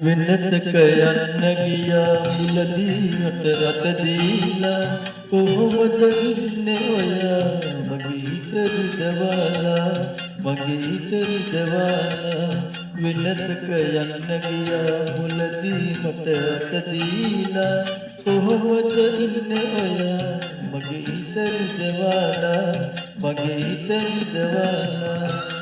වෙනතක යන්න ගියා මුලදී මට රට දීලා කොහොමද ඉන්නේ ඔයා මගේ හිත රිදවලා මගේ හිත රිදවලා වෙනතක යන්න ගියා මුලදී මට රට දීලා කොහොමද ඉන්නේ ඔයා මගේ හිත රිදවලා මගේ හිත රිදවලා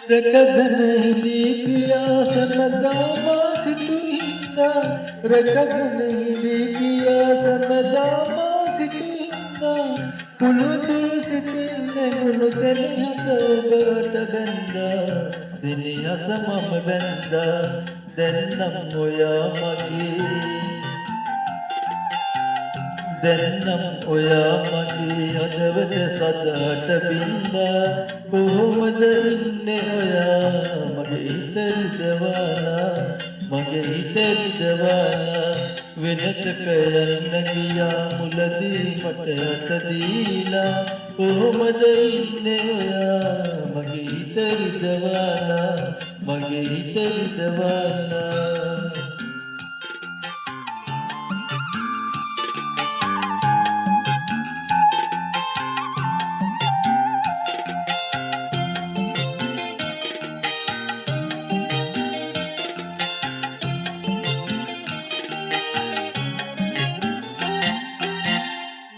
रकधन हिलिया समदा मासितुइंदा रकधन हिलिया समदा मासितुइंदा कुलु तुलसितिन्ने कुलु सेनिहस ඔබට බැන්දා දෙනිහස මම බැන්දා දැන්නම් ඔයා මගේ දැන්නම් ඔයා මගේ හදවත සදහට බින්දා කොහොමද ඉන්නේ ඔයා මගේ හිත රිදවලා මගේ හිත රිදවලා වෙනතක යන්න ගියා මුලදී මට අත දීලා කොහොමද ඉන්නේ ඔයා මගේ හිත රිදවලා මගේ හිත රිදවලා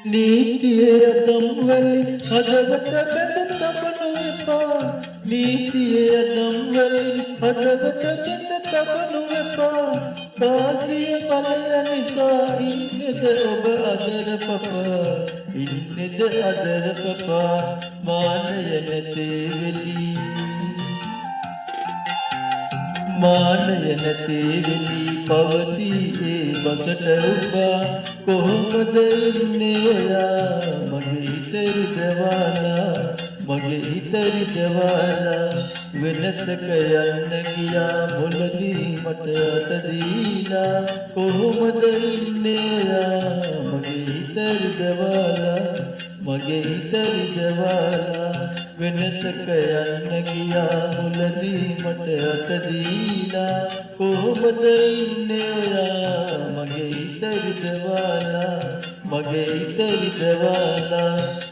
नीतिये अदम वली हदवत बंद तबनु एपा नीतिये अदम वली हदवत बंद तबनु एपा कासिय पलयनिसा इन्नेद ඔබ අදර පපා ඉන්නෙද අදර පපා මානය නැතේ වෙලී මානය නැතේ වෙලී පවතී ඒ බකට උබා කොහොමද ඉන්නේ ඔයා මගේ හිත රිදවලා මගේ හිත රිදවලා වෙනතක යන්න ගියා මුලදී මට අත දීලා කොහොමද ඉන්නේ ඔයා මගේ හිත රිදවලා මගේ හිත රිදවලා වෙනතක යන්න ගියා මුලදී මට අත දීලා කොහොමද ඉන්නේ ඔයා මගේ හිත රිදවලා මගේ හිත රිදවලා